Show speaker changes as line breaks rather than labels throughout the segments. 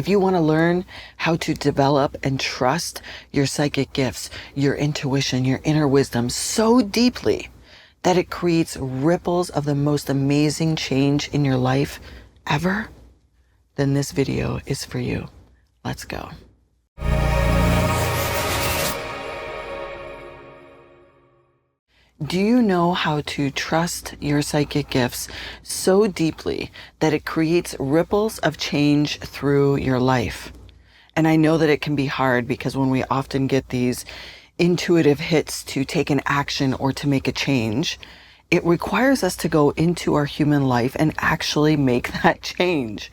If you want to learn how to develop and trust your psychic gifts, your intuition, your inner wisdom so deeply that it creates ripples of the most amazing change in your life ever, then this video is for you. Let's go. Do you know how to trust your psychic gifts so deeply that it creates ripples of change through your life? And I know that it can be hard because when we often get these intuitive hits to take an action or to make a change, it requires us to go into our human life and actually make that change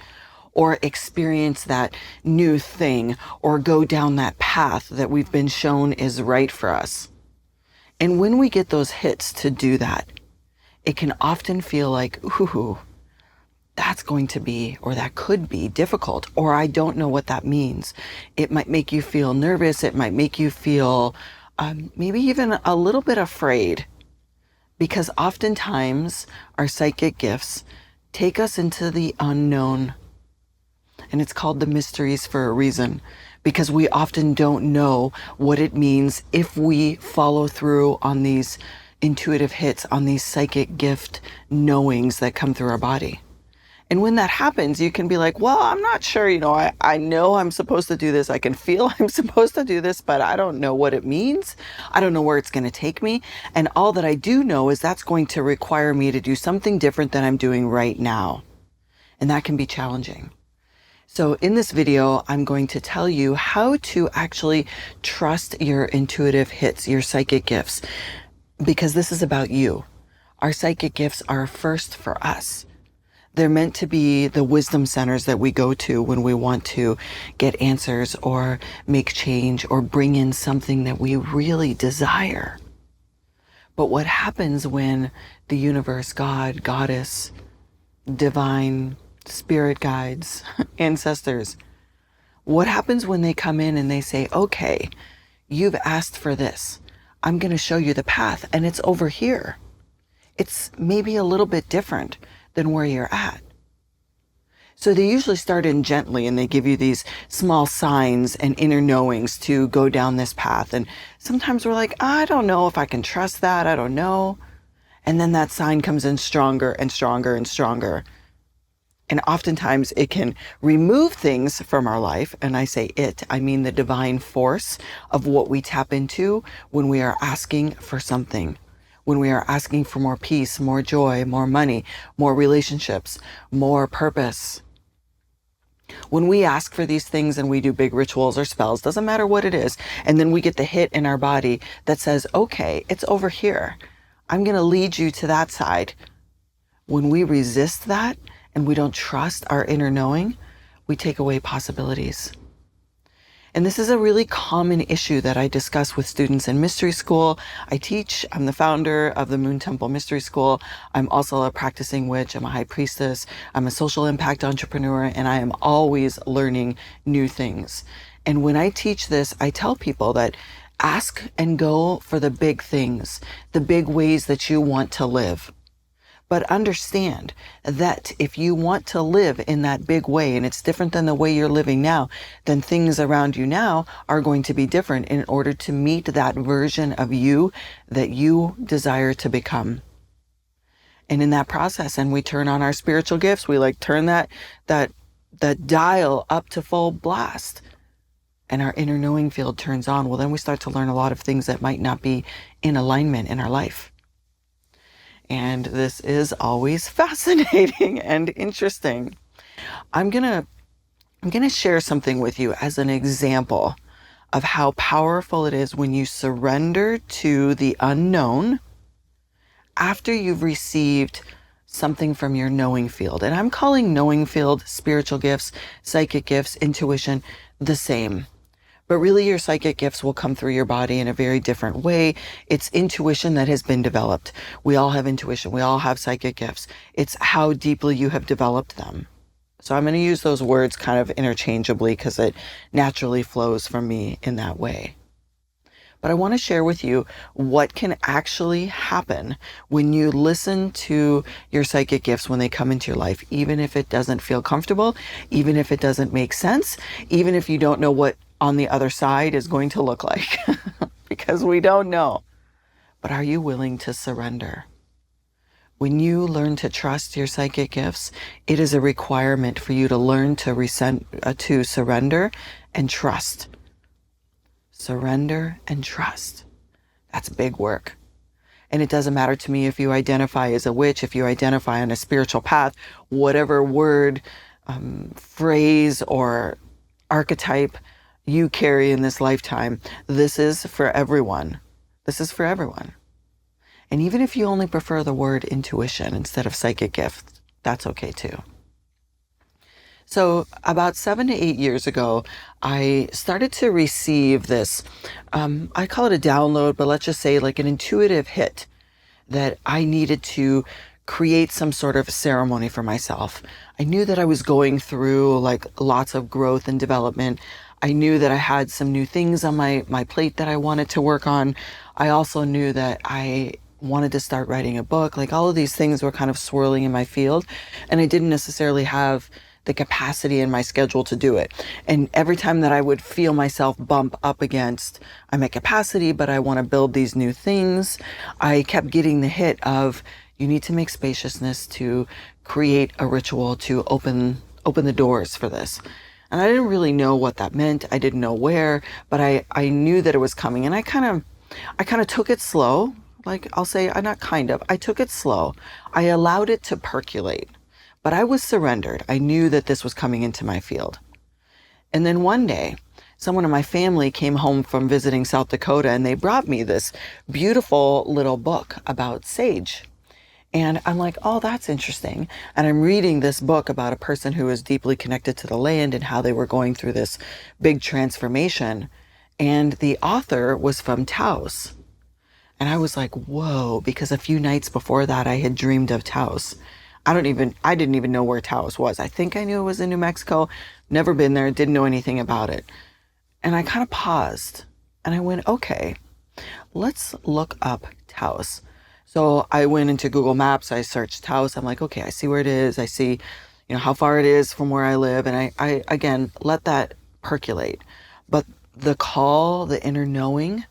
or experience that new thing or go down that path that we've been shown is right for us. And when we get those hits to do that, it can often feel like, ooh, that's going to be, or that could be difficult, or I don't know what that means. It might make you feel nervous. It might make you feel maybe even a little bit afraid, because oftentimes our psychic gifts take us into the unknown. And it's called the mysteries for a reason, because we often don't know what it means if we follow through on these intuitive hits, on these psychic gift knowings that come through our body. And when that happens, you can be like, well, I'm not sure, I know I'm supposed to do this. I can feel I'm supposed to do this, but I don't know what it means. I don't know where it's going to take me. And all that I do know is that's going to require me to do something different than I'm doing right now. And that can be challenging. So in this video, I'm going to tell you how to actually trust your intuitive hits, your psychic gifts, because this is about you. Our psychic gifts are first for us. They're meant to be the wisdom centers that we go to when we want to get answers or make change or bring in something that we really desire. But what happens when the universe, God, goddess, divine, spirit guides, ancestors, what happens when they come in and they say, okay, you've asked for this. I'm going to show you the path, and it's over here. It's maybe a little bit different than where you're at. So they usually start in gently, and they give you these small signs and inner knowings to go down this path. And sometimes we're like, I don't know if I can trust that. I don't know. And then that sign comes in stronger and stronger and stronger. And oftentimes it can remove things from our life. And I say it, I mean the divine force of what we tap into when we are asking for something, when we are asking for more peace, more joy, more money, more relationships, more purpose. When we ask for these things and we do big rituals or spells, doesn't matter what it is, and then we get the hit in our body that says, okay, it's over here. I'm going to lead you to that side. When we resist that, and we don't trust our inner knowing, we take away possibilities. And this is a really common issue that I discuss with students in mystery school. I teach, I'm the founder of the Moon Temple Mystery School. I'm also a practicing witch. I'm a high priestess. I'm a social impact entrepreneur, and I am always learning new things. And when I teach this, I tell people that ask and go for the big things, the big ways that you want to live. But understand that if you want to live in that big way, and it's different than the way you're living now, then things around you now are going to be different in order to meet that version of you that you desire to become. And in that process, and we turn on our spiritual gifts, we turn that dial up to full blast, and our inner knowing field turns on. Well, then we start to learn a lot of things that might not be in alignment in our life. And this is always fascinating and interesting. I'm gonna share something with you as an example of how powerful it is when you surrender to the unknown after you've received something from your knowing field. And I'm calling knowing field, spiritual gifts, psychic gifts, intuition, the same. But really your psychic gifts will come through your body in a very different way. It's intuition that has been developed. We all have intuition. We all have psychic gifts. It's how deeply you have developed them. So I'm going to use those words kind of interchangeably because it naturally flows from me in that way. But I want to share with you what can actually happen when you listen to your psychic gifts when they come into your life, even if it doesn't feel comfortable, even if it doesn't make sense, even if you don't know what on the other side is going to look like, because we don't know. But are you willing to surrender? When you learn to trust your psychic gifts, it is a requirement for you to learn to surrender and trust. Surrender and trust. That's big work. And it doesn't matter to me if you identify as a witch, if you identify on a spiritual path, whatever word, phrase, or archetype you carry in this lifetime. This is for everyone. This is for everyone. And even if you only prefer the word intuition instead of psychic gift, that's okay too. So about 7 to 8 years ago, I started to receive this, I call it a download, but let's just say like an intuitive hit that I needed to create some sort of ceremony for myself. I knew that I was going through like lots of growth and development. I knew that I had some new things on my plate that I wanted to work on. I also knew that I wanted to start writing a book. Like all of these things were kind of swirling in my field, and I didn't necessarily have the capacity in my schedule to do it. And every time that I would feel myself bump up against, I'm at capacity, but I want to build these new things, I kept getting the hit of, you need to make spaciousness to create a ritual to open the doors for this. And I didn't really know what that meant. I didn't know where, but I knew that it was coming. And I kind of took it slow. Like I'll say, I took it slow. I allowed it to percolate, but I was surrendered. I knew that this was coming into my field. And then one day, someone in my family came home from visiting South Dakota, and they brought me this beautiful little book about sage. And I'm like, oh, that's interesting. And I'm reading this book about a person who is deeply connected to the land and how they were going through this big transformation. And the author was from Taos. And I was like, whoa, because a few nights before that, I had dreamed of Taos. I didn't even know where Taos was. I think I knew it was in New Mexico, never been there, didn't know anything about it. And I kind of paused and I went, okay, let's look up Taos. So I went into Google Maps, I searched Taos. I'm like, okay, I see where it is. I see, how far it is from where I live. And I again, let that percolate. But the call, the inner knowing,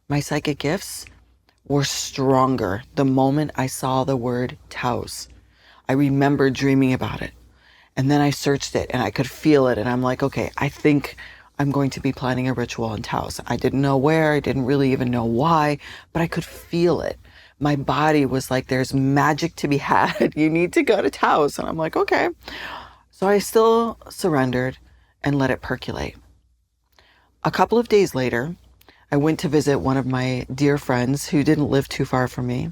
my psychic gifts were stronger the moment I saw the word Taos. I remember dreaming about it. And then I searched it and I could feel it. And I'm like, okay, I think I'm going to be planning a ritual in Taos. I didn't know where, I didn't really even know why, but I could feel it. My body was like, there's magic to be had. You need to go to Taos. And I'm like, okay. So I still surrendered and let it percolate. A couple of days later, I went to visit one of my dear friends who didn't live too far from me.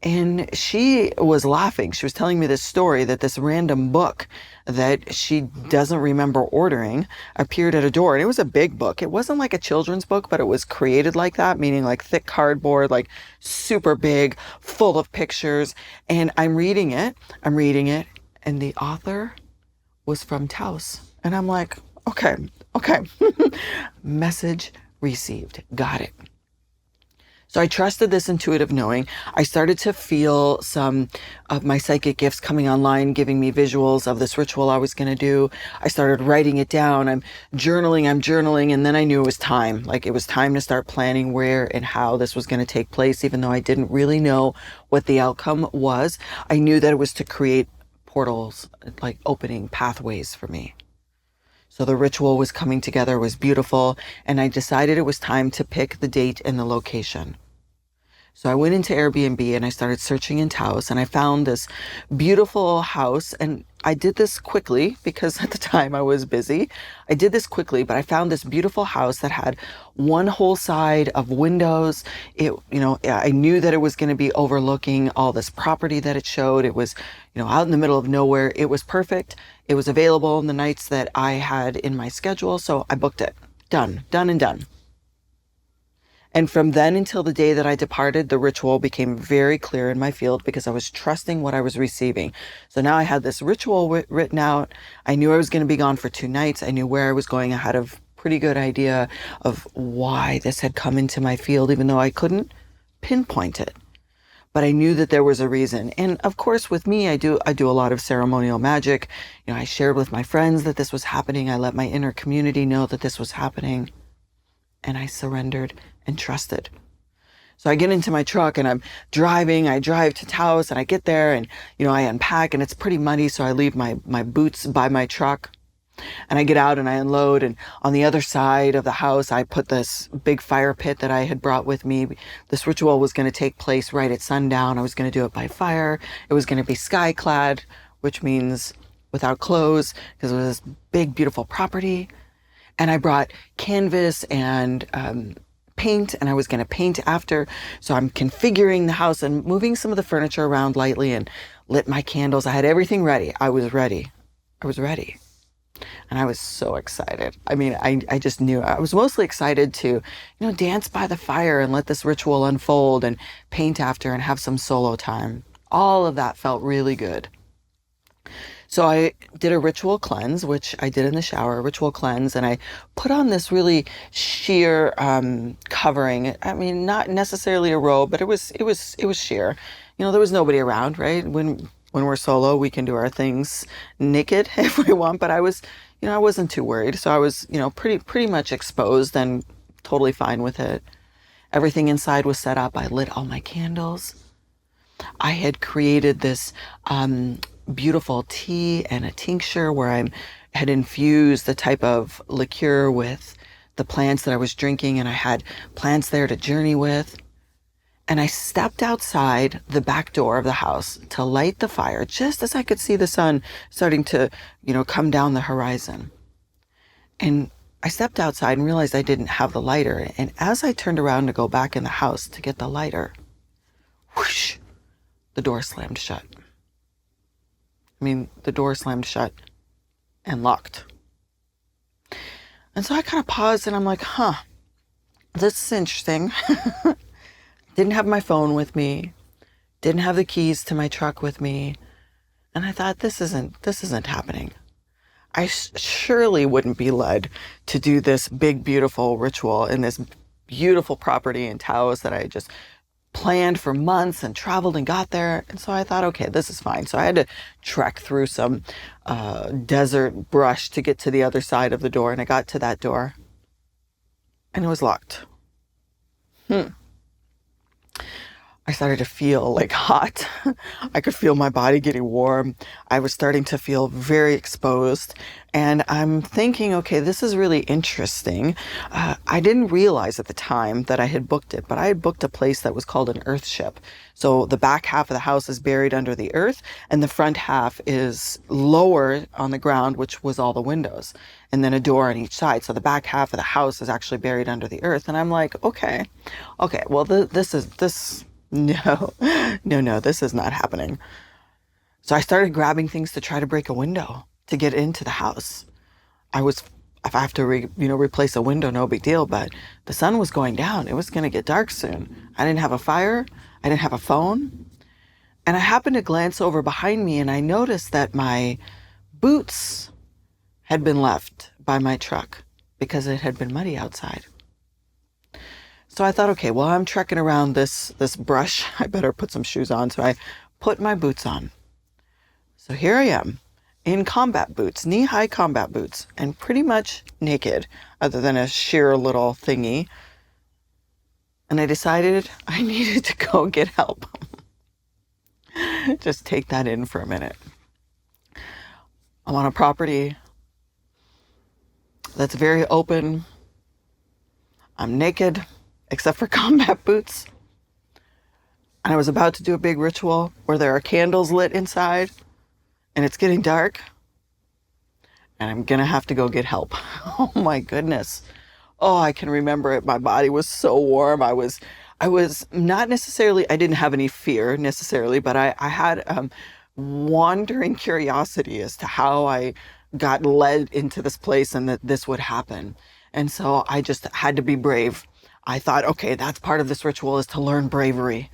And she was laughing. She was telling me this story that this random book that she doesn't remember ordering appeared at a door. And it was a big book. It wasn't like a children's book, but it was created like that, meaning like thick cardboard, like super big, full of pictures. And I'm reading it. And the author was from Taos. And I'm like, okay. Message received. Got it. So I trusted this intuitive knowing. I started to feel some of my psychic gifts coming online, giving me visuals of this ritual I was going to do. I started writing it down. I'm journaling. And then I knew it was time. Like it was time to start planning where and how this was going to take place, even though I didn't really know what the outcome was. I knew that it was to create portals, like opening pathways for me. So the ritual was coming together, was beautiful, and I decided it was time to pick the date and the location. So I went into Airbnb and I started searching in Taos, and I found this beautiful house. And I did this quickly because at the time I was busy. I did this quickly, but I found this beautiful house that had one whole side of windows. I knew that it was going to be overlooking all this property that it showed. It was, out in the middle of nowhere. It was perfect. It was available in the nights that I had in my schedule. So I booked it. Done and done. And from then until the day that I departed, the ritual became very clear in my field because I was trusting what I was receiving. So now I had this ritual written out. I knew I was going to be gone for 2 nights. I knew where I was going. I had a pretty good idea of why this had come into my field, even though I couldn't pinpoint it. But I knew that there was a reason. And of course, with me, I do a lot of ceremonial magic. I shared with my friends that this was happening. I let my inner community know that this was happening. And I surrendered and trusted. So I get into my truck and I'm driving. I drive to Taos and I get there and, I unpack and it's pretty muddy. So I leave my boots by my truck. And I get out and I unload, and on the other side of the house, I put this big fire pit that I had brought with me. This ritual was going to take place right at sundown. I was going to do it by fire. It was going to be sky clad, which means without clothes, because it was this big, beautiful property. And I brought canvas and paint, and I was going to paint after. So I'm configuring the house and moving some of the furniture around lightly and lit my candles. I had everything ready. I was ready. And I was so excited. I mean, I just knew. I was mostly excited to, dance by the fire and let this ritual unfold and paint after and have some solo time. All of that felt really good. So I did a ritual cleanse, which I did in the shower, a ritual cleanse, and I put on this really sheer covering. I mean, not necessarily a robe, but it was sheer. There was nobody around, right? When we're solo, we can do our things naked if we want, but I wasn't too worried. So I was, pretty much exposed and totally fine with it. Everything inside was set up. I lit all my candles. I had created this beautiful tea and a tincture where I had infused the type of liqueur with the plants that I was drinking, and I had plants there to journey with. And I stepped outside the back door of the house to light the fire just as I could see the sun starting to, come down the horizon. And I stepped outside and realized I didn't have the lighter. And as I turned around to go back in the house to get the lighter, whoosh, the door slammed shut. The door slammed shut and locked. And so I kind of paused and I'm like, this is interesting. Didn't have my phone with me, didn't have the keys to my truck with me. And I thought, this isn't happening. I surely wouldn't be led to do this big, beautiful ritual in this beautiful property in Taos that I just planned for months and traveled and got there. And so I thought, okay, this is fine. So I had to trek through some desert brush to get to the other side of the door. And I got to that door and it was locked. I started to feel like hot. I could feel my body getting warm. I was starting to feel very exposed. And I'm thinking, okay, this is really interesting. I didn't realize at the time that I had booked it, but I had booked a place that was called an earth ship. So the back half of the house is buried under the earth, and the front half is lower on the ground, which was all the windows, and then a door on each side. So the back half of the house is actually buried under the earth. And I'm like, okay, well, No, this is not happening. So I started grabbing things to try to break a window to get into the house. If I have to replace a window, no big deal, but the sun was going down. It was going to get dark soon. I didn't have a fire. I didn't have a phone. And I happened to glance over behind me and I noticed that my boots had been left by my truck because it had been muddy outside. So I thought, okay, well, I'm trekking around this brush. I better put some shoes on. So I put my boots on. So here I am in combat boots, knee-high combat boots, and pretty much naked, other than a sheer little thingy. And I decided I needed to go get help. Just take that in for a minute. I'm on a property that's very open. I'm naked, except for combat boots. And I was about to do a big ritual where there are candles lit inside and it's getting dark and I'm gonna have to go get help. Oh my goodness. Oh, I can remember it. My body was so warm. I was not necessarily, I didn't have any fear necessarily, but I had wandering curiosity as to how I got led into this place and that this would happen. And so I just had to be brave. I thought, okay, that's part of this ritual is to learn bravery.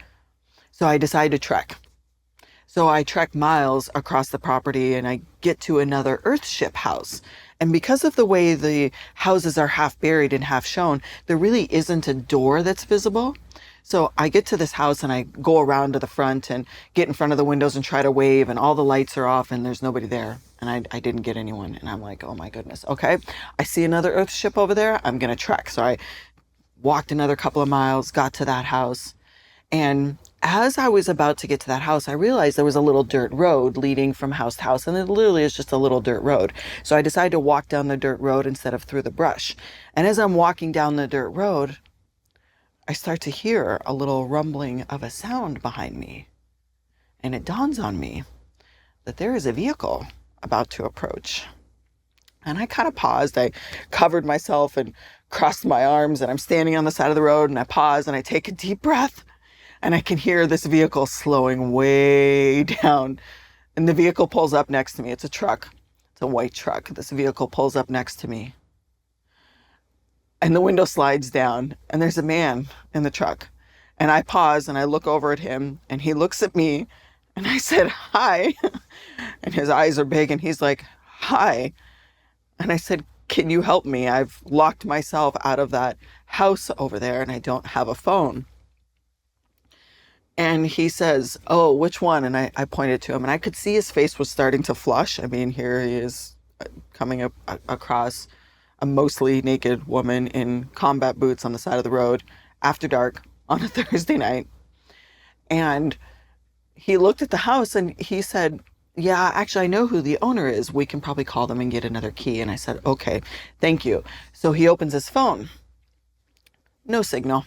So I decided to trek. So I trek miles across the property and I get to another Earthship house. And because of the way the houses are half buried and half shown, there really isn't a door that's visible. So I get to this house and I go around to the front and get in front of the windows and try to wave, and all the lights are off and there's nobody there. And I didn't get anyone. And I'm like, oh my goodness. Okay, I see another Earthship over there. I'm going to trek. So I walked another couple of miles, got to that house. And as I was about to get to that house, I realized there was a little dirt road leading from house to house, and it literally is just a little dirt road. So I decided to walk down the dirt road instead of through the brush. And as I'm walking down the dirt road, I start to hear a little rumbling of a sound behind me. And it dawns on me that there is a vehicle about to approach. And I kind of paused. I covered myself and crossed my arms, and I'm standing on the side of the road, and I pause and I take a deep breath. And I can hear this vehicle slowing way down. And the vehicle pulls up next to me. It's a truck. It's a white truck. This vehicle pulls up next to me. And the window slides down. And there's a man in the truck. And I pause and I look over at him. And he looks at me. And I said, hi. And his eyes are big. And he's like, hi. And I said, can you help me? I've locked myself out of that house over there. And I don't have a phone. And he says, oh, which one? And I pointed to him, and I could see his face was starting to flush. I mean, here he is coming up across a mostly naked woman in combat boots on the side of the road after dark on a Thursday night. And he looked at the house and he said, yeah, actually, I know who the owner is. We can probably call them and get another key. And I said, okay, thank you. So he opens his phone. No signal.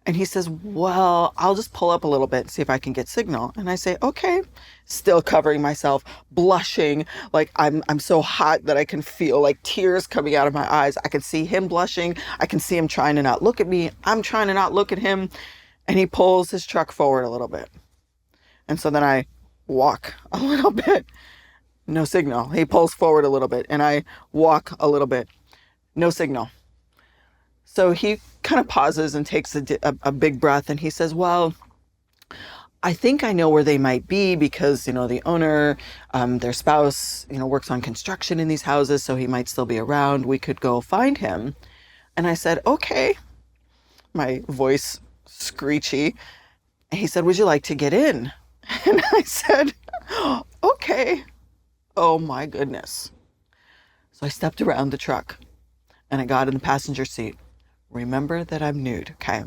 And he says, well, I'll just pull up a little bit and see if I can get signal. And I say, okay, still covering myself, blushing, like I'm so hot that I can feel like tears coming out of my eyes. I can see him blushing. I can see him trying to not look at me. I'm trying to not look at him. And he pulls his truck forward a little bit. And so then I walk a little bit. No signal. He pulls forward a little bit and I walk a little bit. No signal. So he kind of pauses and takes a big breath, and he says, well, I think I know where they might be because, the owner, their spouse, works on construction in these houses, so he might still be around. We could go find him. And I said, okay. My voice screechy. And he said, would you like to get in? And I said, okay. Oh my goodness. So I stepped around the truck and I got in the passenger seat. Remember that I'm nude, okay?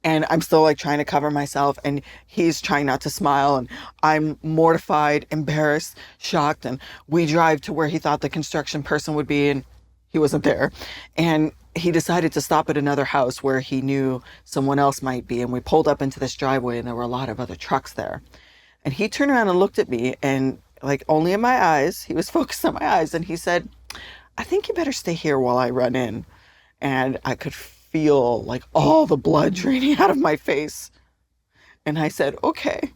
And I'm still trying to cover myself, and he's trying not to smile, and I'm mortified, embarrassed, shocked. And we drive to where he thought the construction person would be, and he wasn't there. And he decided to stop at another house where he knew someone else might be. And we pulled up into this driveway, and there were a lot of other trucks there. And he turned around and looked at me, and only in my eyes, he was focused on my eyes, and he said, I think you better stay here while I run in. And I could feel all the blood draining out of my face. And I said, okay.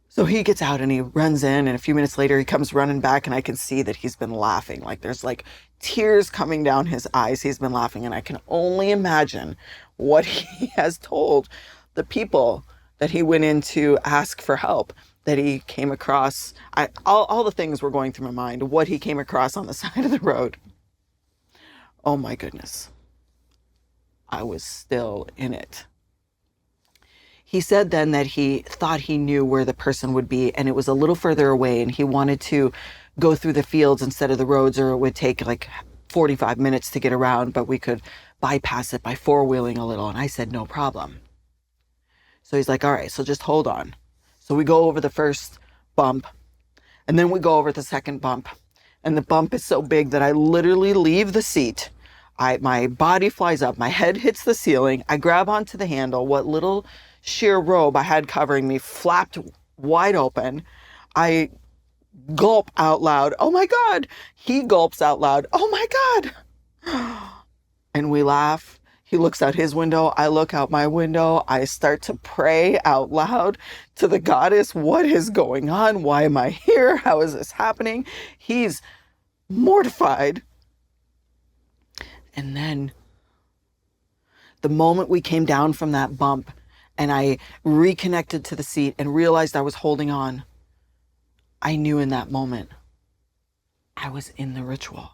So he gets out and he runs in, and a few minutes later he comes running back, and I can see that he's been laughing. There's tears coming down his eyes. He's been laughing, and I can only imagine what he has told the people that he went in to ask for help, that he came across. All the things were going through my mind, what he came across on the side of the road. Oh my goodness. I was still in it. He said then that he thought he knew where the person would be, and it was a little further away, and he wanted to go through the fields instead of the roads, or it would take 45 minutes to get around, but we could bypass it by four-wheeling a little. And I said, no problem. So he's like, all right, so just hold on. So we go over the first bump, and then we go over the second bump. And the bump is so big that I literally leave the seat. My body flies up, my head hits the ceiling. I grab onto the handle. What little sheer robe I had covering me flapped wide open. I gulp out loud. Oh my God. He gulps out loud. Oh my God. And we laugh. He looks out his window. I look out my window. I start to pray out loud to the goddess. What is going on? Why am I here? How is this happening? He's mortified. And then the moment we came down from that bump and I reconnected to the seat and realized I was holding on, I knew in that moment I was in the ritual.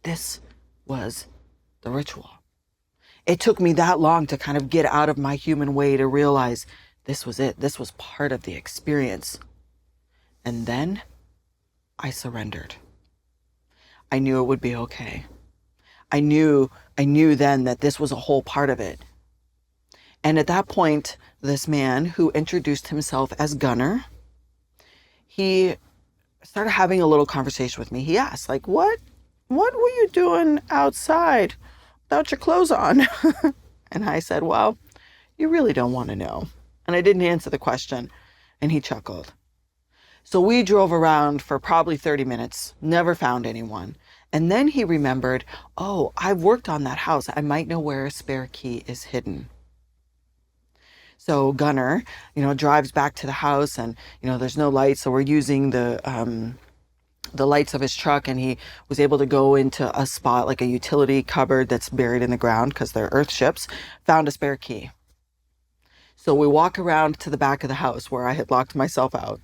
This was the ritual. It took me that long to kind of get out of my human way to realize this was it. This was part of the experience. And then I surrendered. I knew it would be okay. I knew then that this was a whole part of it. And at that point, this man who introduced himself as Gunnar, he started having a little conversation with me. He asked, like, what were you doing outside without your clothes on? And I said, well, you really don't want to know. And I didn't answer the question. And he chuckled. So we drove around for probably 30 minutes, never found anyone. And then he remembered, oh, I've worked on that house. I might know where a spare key is hidden. So Gunnar, drives back to the house, and, there's no lights. So we're using the lights of his truck, and he was able to go into a spot, like a utility cupboard that's buried in the ground because they're earth ships, found a spare key. So we walk around to the back of the house where I had locked myself out,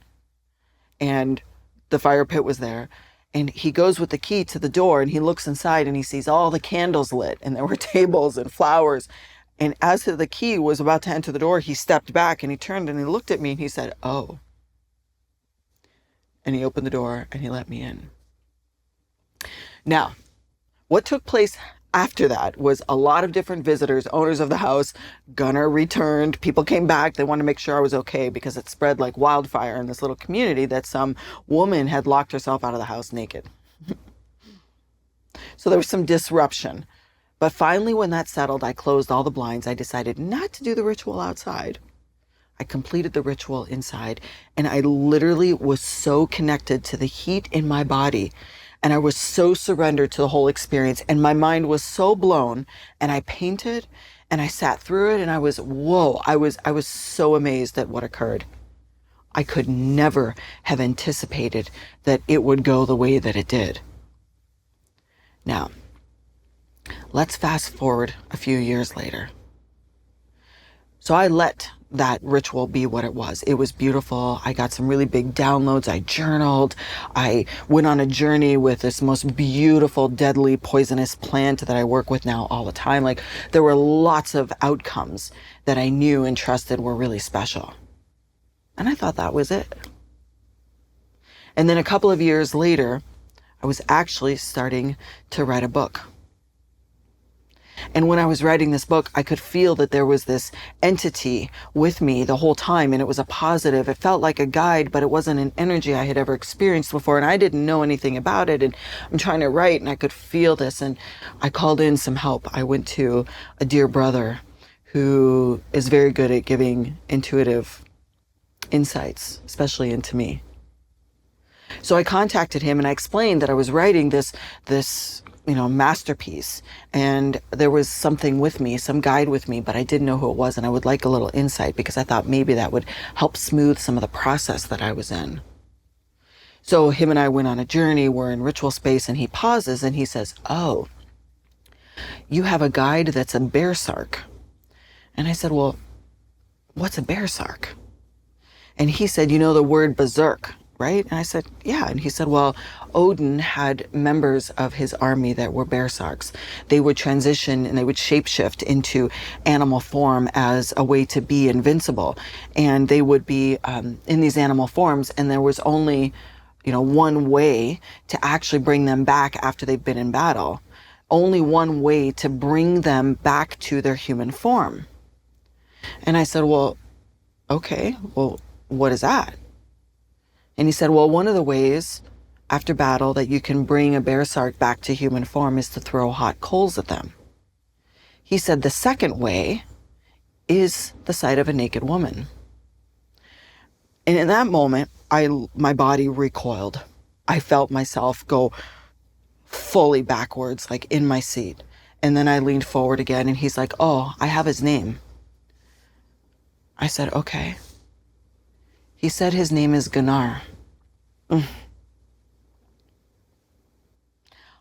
and the fire pit was there. And he goes with the key to the door, and he looks inside, and he sees all the candles lit, and there were tables and flowers. And as the key was about to enter the door, he stepped back and he turned and he looked at me and he said, oh. And he opened the door and he let me in. Now, what took place after that was a lot of different visitors, owners of the house. Gunnar returned. People came back. They wanted to make sure I was okay because it spread like wildfire in this little community that some woman had locked herself out of the house naked. So there was some disruption. But finally, when that settled, I closed all the blinds. I decided not to do the ritual outside. I completed the ritual inside, and I literally was so connected to the heat in my body, and I was so surrendered to the whole experience, and my mind was so blown, and I painted, and I sat through it, and I was, whoa, I was so amazed at what occurred. I could never have anticipated that it would go the way that it did. Now, let's fast forward a few years later. So I let that ritual be what it was. It was beautiful. I got some really big downloads. I journaled. I went on a journey with this most beautiful, deadly, poisonous plant that I work with now all the time. Like, there were lots of outcomes that I knew and trusted were really special. And I thought that was it. And then a couple of years later, I was actually starting to write a book. And when I was writing this book, I could feel that there was this entity with me the whole time, and it was a positive. It felt like a guide, but it wasn't an energy I had ever experienced before, and I didn't know anything about it. And I'm trying to write, and I could feel this, and I called in some help. I went to a dear brother who is very good at giving intuitive insights, especially into me. So I contacted him, and I explained that I was writing this masterpiece, and there was something with me, some guide with me, but I didn't know who it was, and I would like a little insight because I thought maybe that would help smooth some of the process that I was in. So him and I went on a journey. We're in ritual space, and he pauses and he says, oh, you have a guide that's a bear sark. And I said, well, what's a bear sark? And he said, the word berserk, right? And I said, yeah. And he said, well, Odin had members of his army that were bearsarks. They would transition and they would shapeshift into animal form as a way to be invincible. And they would be in these animal forms, and there was only, one way to actually bring them back after they've been in battle. Only one way to bring them back to their human form. And I said, well, okay, well, what is that? And he said, well, one of the ways after battle that you can bring a bearsark back to human form is to throw hot coals at them. He said the second way is the sight of a naked woman. And in that moment, my body recoiled. I felt myself go fully backwards, like in my seat. And then I leaned forward again, and he's like, oh, I have his name. I said, okay. He said his name is Gunnar.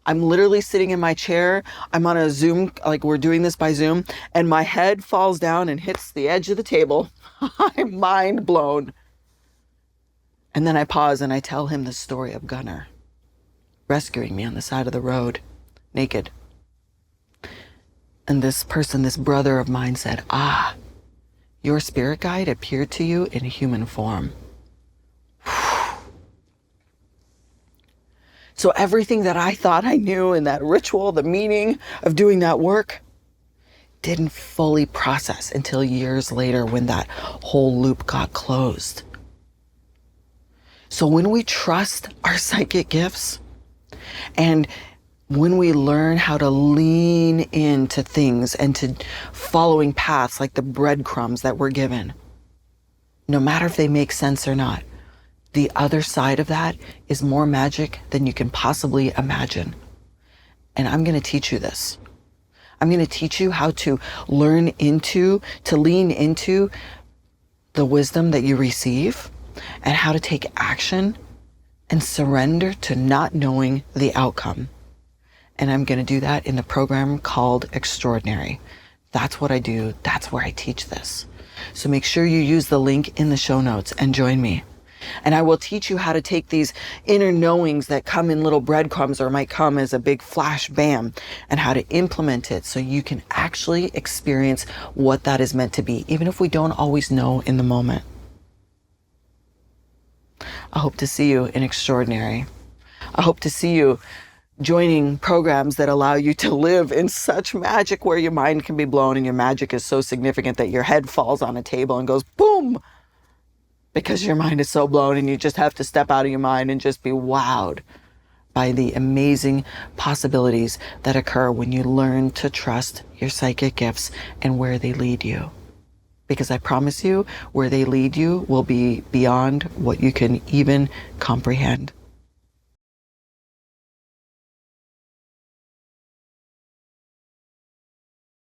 I'm literally sitting in my chair. I'm on a Zoom, like we're doing this by Zoom, and my head falls down and hits the edge of the table. I'm mind blown. And then I pause and I tell him the story of Gunnar rescuing me on the side of the road, naked. And this person, this brother of mine said, "Ah, your spirit guide appeared to you in human form." So everything that I thought I knew in that ritual, the meaning of doing that work, didn't fully process until years later when that whole loop got closed. So when we trust our psychic gifts and when we learn how to lean into things and to following paths like the breadcrumbs that we're given, no matter if they make sense or not, the other side of that is more magic than you can possibly imagine. And I'm going to teach you this. I'm going to teach you how to lean into the wisdom that you receive and how to take action and surrender to not knowing the outcome. And I'm going to do that in the program called Extraordinary. That's what I do. That's where I teach this. So make sure you use the link in the show notes and join me. And I will teach you how to take these inner knowings that come in little breadcrumbs or might come as a big flash bam and how to implement it so you can actually experience what that is meant to be, even if we don't always know in the moment. I hope to see you in Extraordinary. I hope to see you joining programs that allow you to live in such magic where your mind can be blown and your magic is so significant that your head falls on a table and goes boom, because your mind is so blown and you just have to step out of your mind and just be wowed by the amazing possibilities that occur when you learn to trust your psychic gifts and where they lead you. Because I promise you, where they lead you will be beyond what you can even comprehend.